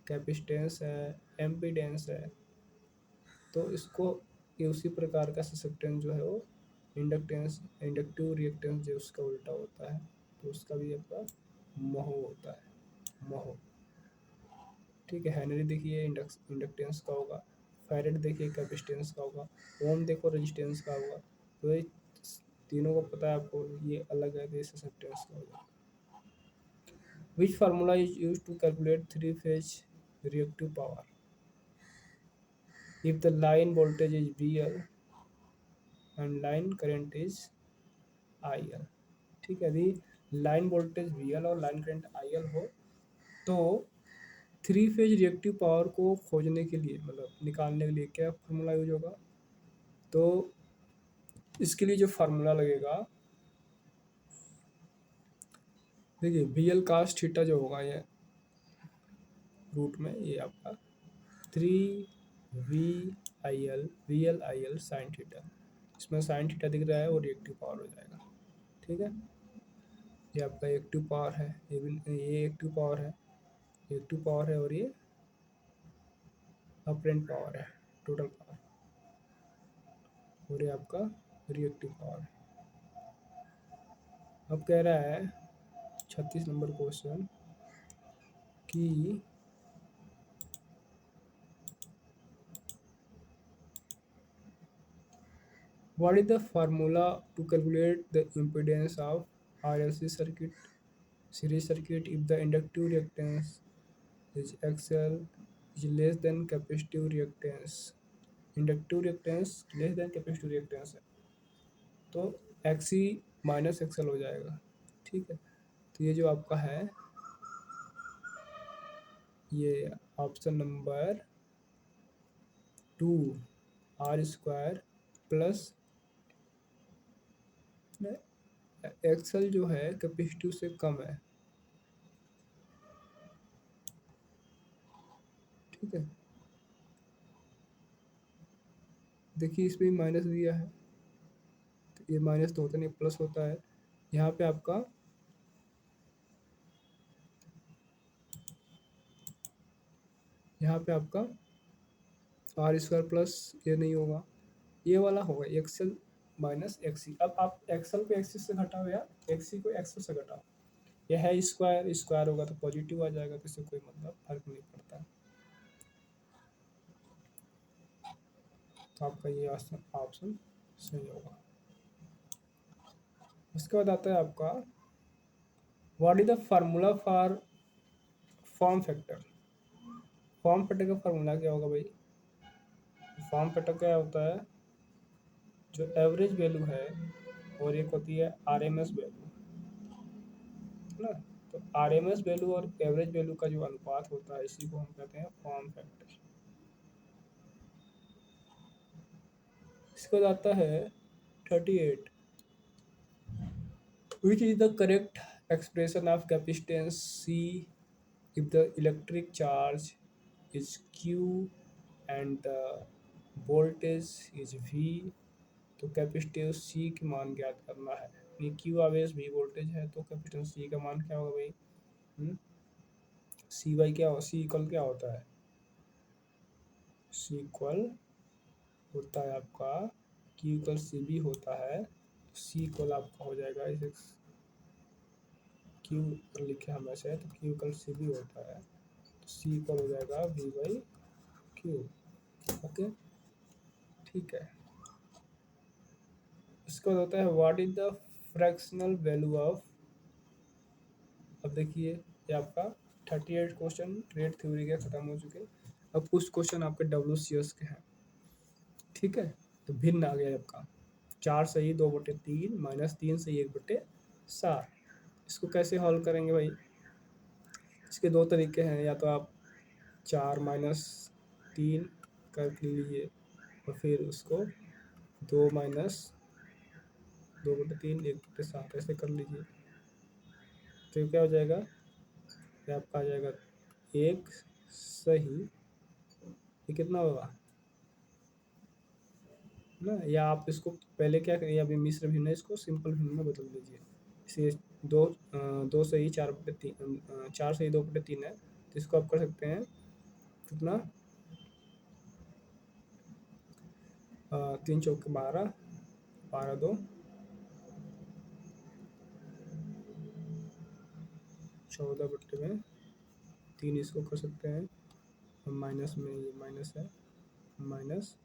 कैपेसिटेंस है, एम्पीडेंस है, तो इसको ये उसी प्रकार का ससेप्टेंस जो है वो इंडक्टेंस, इंडक्टिव रिएक्टेंस जो उसका उल्टा होता है, तो उसका भी आपका मोह होता है, मोह। ठीक है, हेनरी देखिए इंडक्टेंस का होगा, फैरेड देखिए कैपेसिटेंस का होगा, ओम देखो रेजिस्टेंस का होगा। तो ये तीनों को पता है आपको, ये अलग है, तो ये ससेप्टेंस का होगा। Which formula is use to calculate three phase reactive power if the line voltage is VL and line current is IL। ठीक है, यदि लाइन वोल्टेज VL और लाइन करंट IL हो तो थ्री फेज रिएक्टिव पावर को खोजने के लिए, मतलब निकालने के लिए क्या फार्मूला यूज होगा? तो इसके लिए जो फार्मूला लगेगा, देखिए VL cos थीटा जो होगा, ये रूट में ये आपका 3 VIL साइन थीटा, इसमें साइन थीटा दिख रहा है और रिएक्टिव पावर हो जाएगा। ठीक है, ये आपका एक्टिव पावर है, ये एक्टिव पावर है, एक्टिव पावर है, और ये अपरेंट पावर है, टोटल पावर, और ये आपका रिएक्टिव पावर है। अब कह रहा है 36 नंबर क्वेश्चन कि what is the formula to calculate the impedance of RLC circuit, series circuit, if the inductive reactance is XL is less than capacitive reactance, inductive reactance less than capacitive reactance है, तो XC minus XL हो जाएगा। ठीक है, तो ये जो आपका है, ये option number 2 R² plus XL जो है कैपेसिटिव से कम है। ठीक है, देखिए इसमें माइनस दिया है, तो ये माइनस तो होता नहीं, प्लस होता है। यहाँ पे आपका R² प्लस ये नहीं होगा, ये वाला होगा XL माइनस XC। अब आप XL को XC से घटाओ या XC को XL से घटाओ, यह है स्क्वायर, स्क्वायर होगा तो पॉजिटिव आ जाएगा, तो इससे कोई मतलब फर्क नहीं पड़ता। तो आपका ये ऑप्शन सही होगा। उसके बाद आता है आपका what is the formula for form factor. Form factor का फार्मूला क्या होगा भाई? फॉर्म फैक्टर क्या होता है? जो एवरेज वैल्यू है और एक होती है आरएमएस वैल्यू, है ना? तो आरएमएस वैल्यू और एवरेज वैल्यू का जो अनुपात होता है, इसी को हम कहते हैं फॉर्म फैक्टर। इसके बाद आता है 38, which is the correct expression of capacitance C if the electric charge is Q and the voltage is V। तो कैपेसिटेंस C की मान ज्ञात करना है। ये Q आवेश V वोल्टेज है, तो कैपेसिटेंस C का मान क्या होगा भाई? सी बाई क्या हो, C इक्वल क्या होता है? C इक्वल होता है आपका Q इक्वल CB होता है, तो C इक्वल आपका हो जाएगा, इसे Q पर लिखे हम ऐसे, तो Q इक्वल CB होता है, तो C इक्वल हो जाएगा V/Q। ओके, ठीक है। इसका होता है what is the fractional value of. अब देखिए ये आपका 38 क्वेश्चन ट्रेड थ्योरी के खत्म हो चुके। अब कुछ क्वेश्चन आपके WCS के हैं। ठीक है, तो भिन्न आ गया आपका 4 सही 2/3 माइनस 3 सही 1/7। इसको कैसे हॉल करेंगे भाई? इसके दो तरीके हैं, या तो आप 4 माइनस 3 कर लीजिए और फिर उसको 2 माइनस 2/3 1/7 ऐसे कर लीजिए, तो क्या हो जाएगा? ये आपका आ जाएगा 1 सही, ये कितना होगा ना? या आप इसको पहले क्या करिए, अभी मिश्र भिन्न है, इसको सिंपल भिन्न में बदल दीजिए, इसे दो सही 4/3, 4 सही 2/3 है, तो इसको आप कर सकते हैं कितना, 3 चौके 12, 12 2 14/3, इसको कर सकते हैं हम माइनस में, ये माइनस है, माइनस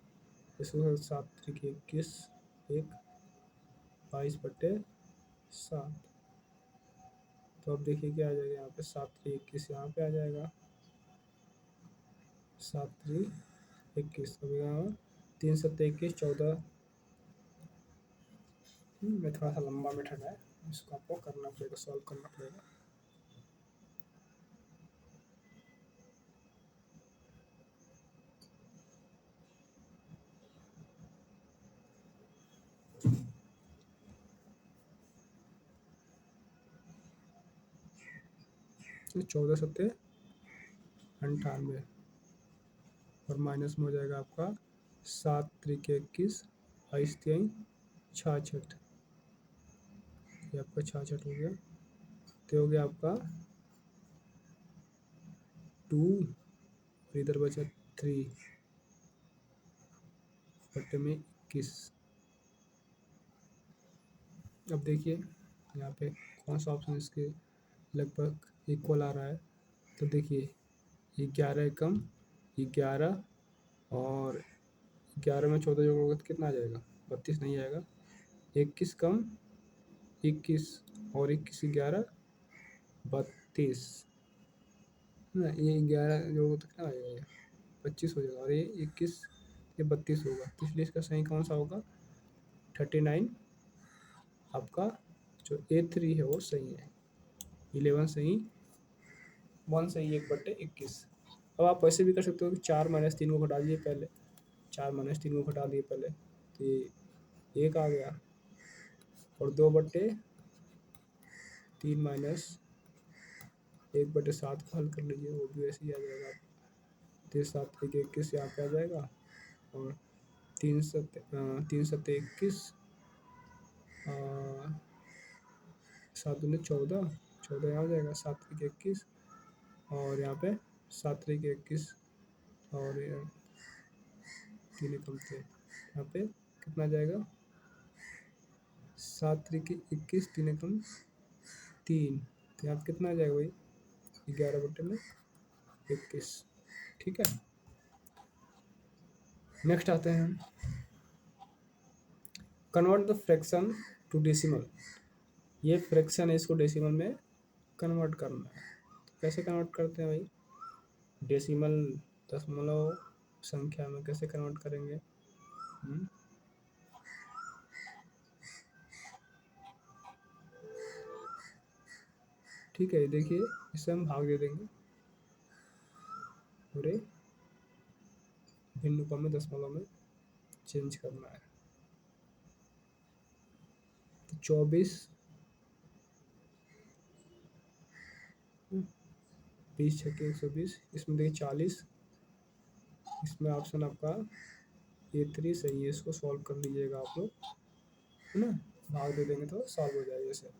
इसको 7×3 = 21, 1 22/7। तो अब देखिए क्या आ जाएगा यहाँ पे, 7×3 = 21 यहाँ पे आ जाएगा, 7×3 = 21। अब यहाँ 3×7 = 21, 14। मैं थोड़ा सा लंबा मेथड है, इसको आपको करना पड़ेगा, सॉल्व करना पड़ेगा। तो 14×7 = 98, और माइनस में हो जाएगा आपका 7×3 = 21, 22×3 = 66, ये आपका 66 हो गया। तो हो गया आपका 2, और इधर बचा 3/21। अब देखिए यहाँ पे कौन सा ऑप्शन इसके लगभग इक्वल आ रहा है। तो देखिए 11 कम 11, और 11 में 14 जोड़ोगे तो कितना आ जाएगा, 32 नहीं आएगा। 21 कम 21, और 21 11 32 ना, ये 11 जोड़ोगे तो कितना आ जाएगा, 25 हो जाएगा, और ये 21, ये 32 होगा। तो इसलिए इसका सही कौन सा होगा, 39। आपका जो A3 है वो सही है, 11 सही, 1 सही, 1/21। अब आप वैसे भी कर सकते हो कि 4 - 3 को घटा दिए पहले, 4 - 3 को घटा दिए पहले, तो ये 1 आ गया, और 2/3 - 1/7 को हल कर लीजिए, वो भी वैसे ही आ जाएगा। 3×7 = 21 यहाँ पे आ जाएगा, और 3×7 = 21, 7×14, 14 यहाँ हो जाएगा, 7×21, और यहाँ पे 7×21, और 3 कम थे, यहाँ पे कितना जाएगा, 7×21, 3 कम 3, तो यहाँ पे कितना आ जाएगा भाई, 11/21। ठीक है, नेक्स्ट आते हैं हम, convert the fraction to decimal. ये फ्रैक्शन है, इसको डेसिमल में कन्वर्ट करना है। तो कैसे कन्वर्ट करते हैं भाई, डेसिमल दशमलव संख्या में कैसे कन्वर्ट करेंगे। ठीक है, देखिए इसे हम भाग दे देंगे, पूरे भिन्न में दशमलव में चेंज करना है। तो 24, 20×6 = 120, इसमें देखिए 40, इसमें ऑप्शन आपका A3 सही है, इसको सॉल्व कर लीजिएगा आप लोग, है ना, भाग दे देंगे तो सॉल्व हो जाएगा। इसे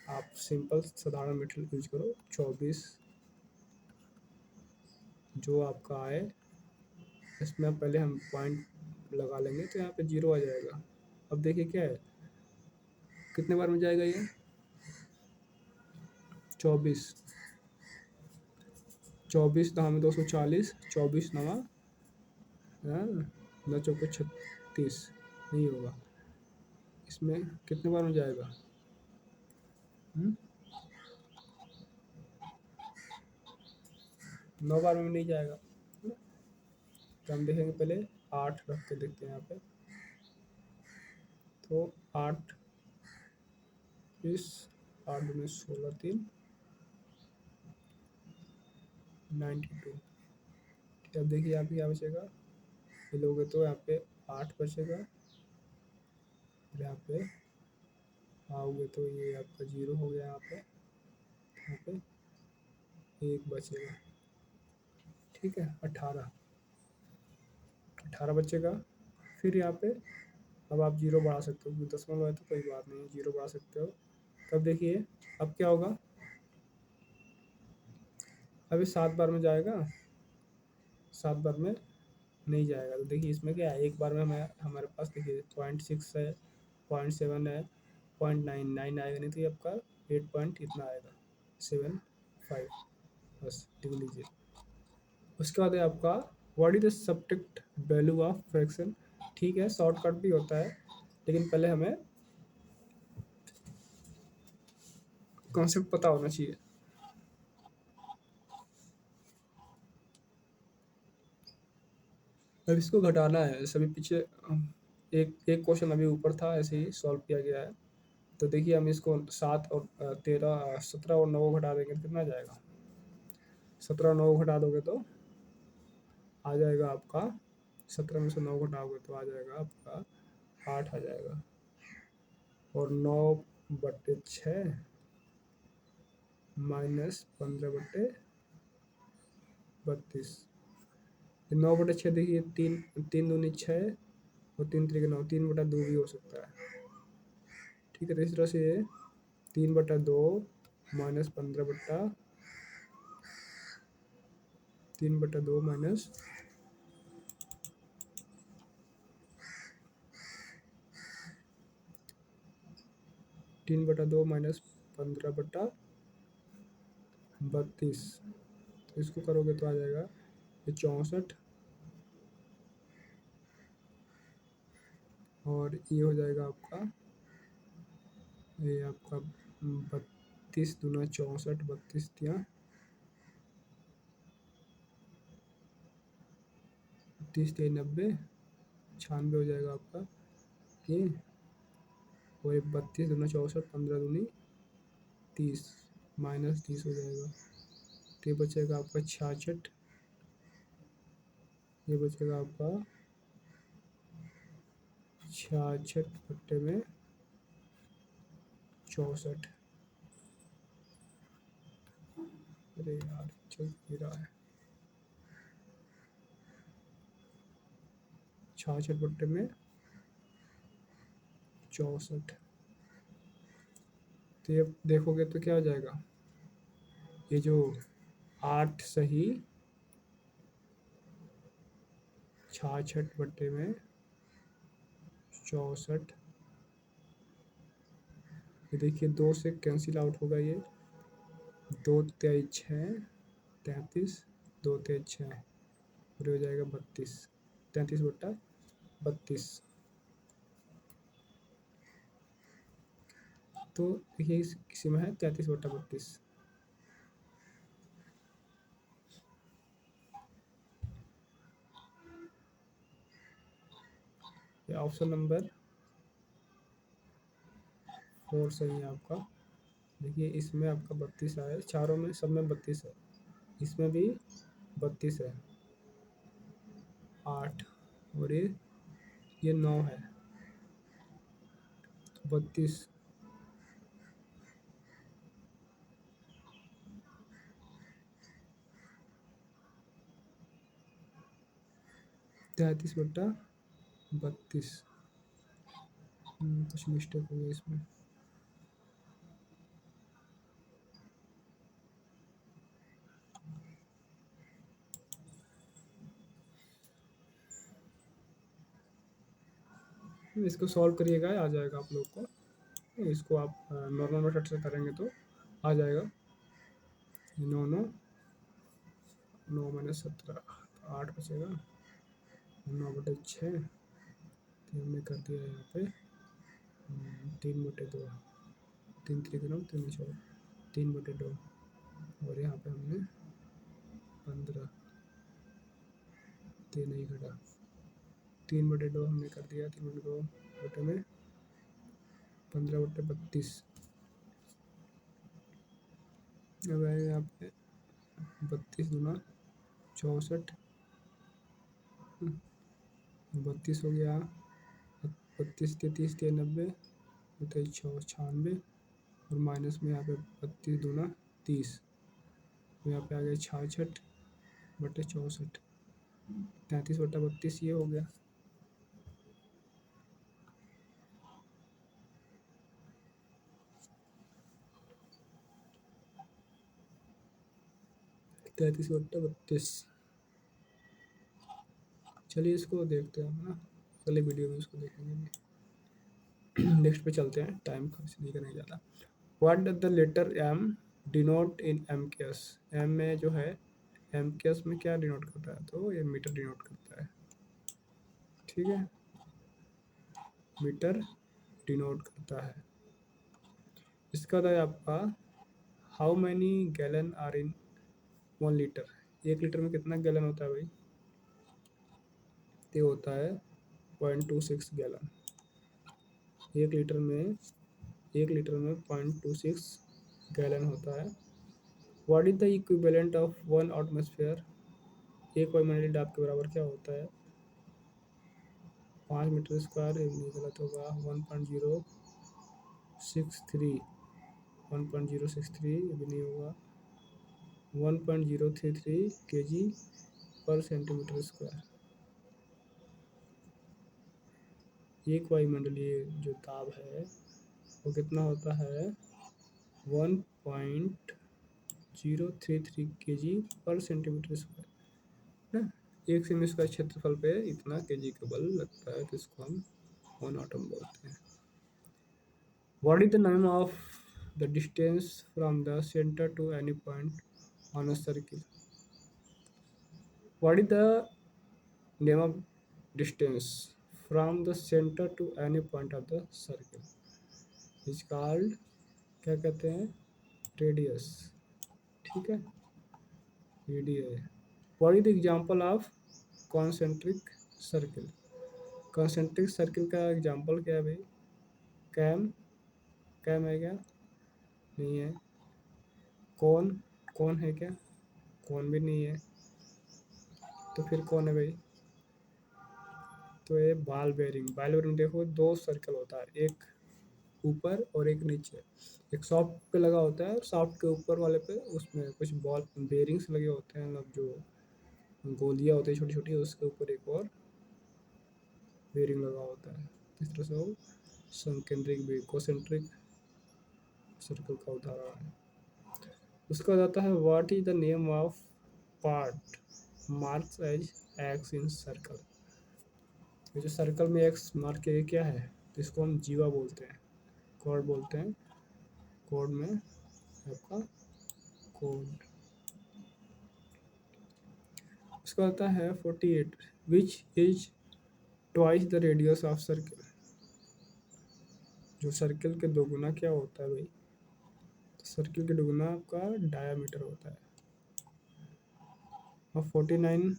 आप सिंपल साधारण मेथड यूज करो, 24 जो आपका आए, इसमें पहले हम पॉइंट लगा लेंगे, तो यहाँ पे 0 आ जाएगा। अब देखिए क्या है, कितने बार में जाएगा ये, 24, 24 तो हमें 240, 24 9 9×4 = 36, नहीं होगा। इसमें कितने बार में जाएगा, 9 बार में नहीं जाएगा, है ना। तो हम देखेंगे पहले 8 रख के देखते हैं यहाँ पे, तो 8 8×2 = 16, 3 92। ठीक है, अब देखिए यहाँ पे क्या बचेगा, ये लोगे तो यहाँ पे 8 बचेगा, और यहाँ पे आओगे तो ये आपका 0 हो गया, यहाँ पे 1 बचेगा। ठीक है, 18 बचेगा। फिर यहाँ पे अब आप 0 बढ़ा सकते हो, क्योंकि दशमलव है तो कोई बात नहीं, 0 बढ़ा सकते हो, तब देखिए अब क्या होगा, अभी 7 बार में जाएगा, 7 बार में नहीं जाएगा। तो देखिए इसमें क्या है, एक बार में हमें हमारे पास देखिए 0.6 है, 0.7 है, 0.99 आएगा, नहीं तो ये आपका 8 पॉइंट इतना आएगा, 75। बस लिख लीजिए। उसके बाद है आपका what is the subtract value of fraction. ठीक है, शॉर्टकट भी होता है, लेकिन पहले हमें कॉन्सेप्ट पता होना चाहिए। अब इसको घटाना है, सभी पीछे एक एक क्वेश्चन अभी ऊपर था, ऐसे ही सॉल्व किया गया है। तो देखिए हम इसको 7 और 13, 17 और 9 को घटा देंगे तो कितना जाएगा, 17 और 9 को घटा दोगे तो आ जाएगा आपका, 17 में से 9 घटाओगे तो आ जाएगा आपका 8 आ जाएगा। और 9/6 माइनस 15/32। 9/6 देखिए, तीन, 3 दूनी 6 और 3 3 9, 3/2 भी हो सकता है। ठीक है, तो इस तरह से 3/2 माइनस 3/2 माइनस 3/2 माइनस 15/32, इसको करोगे तो आ जाएगा ये 64, और ये हो जाएगा आपका, ये आपका 32 दूना 64, 32 30 90, 96 हो जाएगा आपका ये। और ये 32 दूना 64, 15 दूनी 30, -30 हो जाएगा। तो ये बचेगा आपका 66, ये बचेगा आपका 66/64। अरे यार चल नहीं रहा है, 66/64। तो ये देखोगे तो क्या हो जाएगा, ये जो 8 सही 66/64, ये देखिए 2 से कैंसिल आउट होगा, ये 2 तेईस 6 33, 2 तेईस 6, और ये हो जाएगा 32, 33/32। तो देखिए किसी में है 33/32। ये ऑप्शन नंबर 4 सही है आपका। देखिए इसमें आपका 32 आया, चारों में सब में 32 है, इसमें भी 32 है, 8, और ये 9 है, 32, 33/32। कुछ मिस्टेक हो गई इसमें। इसको सॉल्व करिएगा, आ जाएगा आप लोग को। इसको आप नॉर्मल मेथड से करेंगे तो आ जाएगा। 9 9 -17, 8 बचेगा, 9/6, तो हमने कर दिया यहाँ पे 3/2, 3 3 9, 3 4, 3/2, और यहाँ पे हमने 15, 3 नहीं घटा, 3/2 हमने कर दिया, 3/2 बटे में 15/32। अब है यहाँ पे 32 दूना 64, 32 हो गया, 32 33 90, 96, और माइनस में यहाँ पे 32 दूना 30, तो यहाँ पे आ गया 66/64, 33/32 ये हो गया। 33 बट्टा 32। चलिए इसको देखते हैं ना, अगले वीडियो में इसको देखेंगे। नेक्स्ट पे चलते हैं, टाइम खर्च नहीं करने ज़्यादा। What does the letter M denote in M K S? M में जो है, एम के एस में क्या डिनोट करता है? तो ये मीटर डिनोट करता है, ठीक है, मीटर डिनोट करता है। इसका होता है आपका, how many gallon are in 1 litre? 1 litre में कितना गैलन होता है भाई? ये होता है 0.26 गैलन। 1 लीटर में 0.26 गैलन होता है। What is the equivalent of 1 atmosphere? 1 वायुमंडलीय दाब के बराबर क्या होता है? 5 मीटर स्क्वायर। ये नहीं, गलत होगा। 1.063, 1.063 ये भी नहीं होगा। 1.033 kg पर सेंटीमीटर स्क्वायर। एक वायुमंडलीय जो दाब है वो कितना होता है? 1.033 kg पर सेंटीमीटर स्क्वायर ना। 1 सेमी स्क्वायर क्षेत्रफल पे इतना केजी का बल लगता है, तो इसको हम 1 एटम बोलते हैं। What is the name of the distance from the centre to any point on a circle? What is the name of distance from the centre to any point of the circle? Is called, क्या कहते हैं? Radius, ठीक है, radius. What is the example of concentric circle? Concentric circle का example क्या है भाई? Cam, cam है क्या? नहीं है। कौन, कौन है क्या? कौन भी नहीं है। तो फिर कौन है भाई? तो ये बॉल बेयरिंग। बॉल बेयरिंग देखो, 2 सर्कल होता है, एक ऊपर और एक नीचे। एक सॉफ्ट पे लगा होता है और सॉफ्ट के ऊपर वाले पे उसमें कुछ बॉल बेयरिंग्स लगे होते हैं, मतलब जो गोलियां होती है छोटी छोटी, उसके ऊपर एक और बेयरिंग लगा होता है। इस तरह से वो संकेंद्रिक कोसेंट्रिक सर्कल का उदाहरण है। उसका बताता है, what is the name of part marks as X in circle? ये जो सर्कल में एक्स मार्क किया क्या है? तो इसको हम जीवा बोलते हैं, कॉर्ड बोलते हैं। कॉर्ड में आपका कॉर्ड। उसका होता है 48, which is twice the radius of circle? जो सर्कल के दोगुना क्या होता है भाई? तो सर्कल के दोगुना आपका डायामीटर होता है। और 49,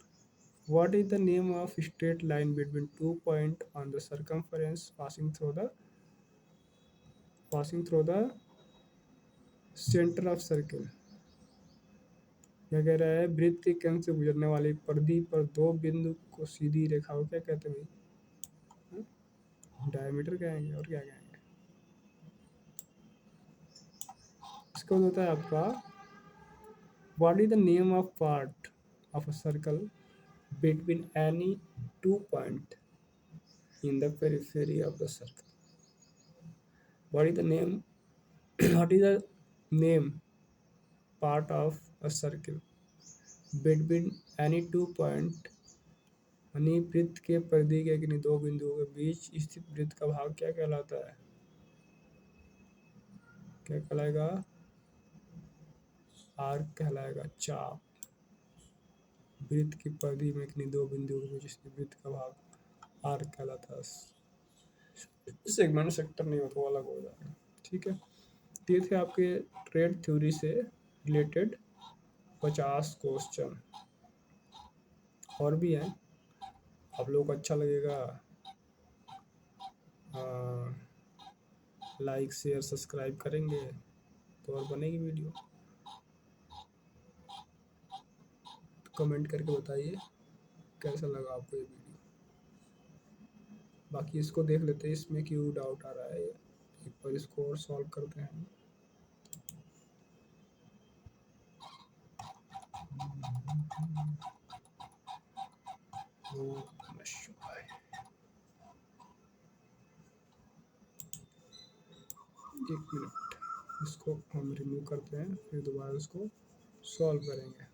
what is the name of straight line between 2 points on the circumference passing through the center of circle? क्या कह रहा है? वृत्त के केंद्र से गुजरने वाली परिधि पर 2 बिंदु को सीधी रेखा को क्या कहते हैं भाई? डायमीटर कहेंगे, और क्या कहेंगे? इसका होता है आपका, what is the name of part of a circle between any 2 points in the periphery of the circle? What is the name? What is the name part of a circle between any 2 point? यानी वृत्त के परिधि के किन्हीं 2 बिंदुओं के बीच स्थित वृत्त का भाग क्या कहलाता है? क्या कहलाएगा? आर्क कहलाएगा, चाप। वृत्त की परिधि में किन्हीं 2 बिंदुओं के बीच स्थित वृत्त का भाग आर्क कहलाता है। सेगमेंट सेक्टर नहीं हो तो वो अलग हो जाएगा, ठीक है। ये थे आपके ट्रेड थ्योरी से रिलेटेड 50 क्वेश्चन। और भी हैं, आप लोगों को अच्छा लगेगा, लाइक शेयर सब्सक्राइब करेंगे तो और बनेगी वीडियो। तो कमेंट करके बताइए कैसा लगा आपको ये वीडियो। बाकी इसको देख लेते हैं, इसमें क्यों डाउट आ रहा है, एक बार इसको और सॉल्व करते हैं। एक मिनट, इसको हम रिमूव करते हैं, फिर दोबारा इसको सॉल्व करेंगे।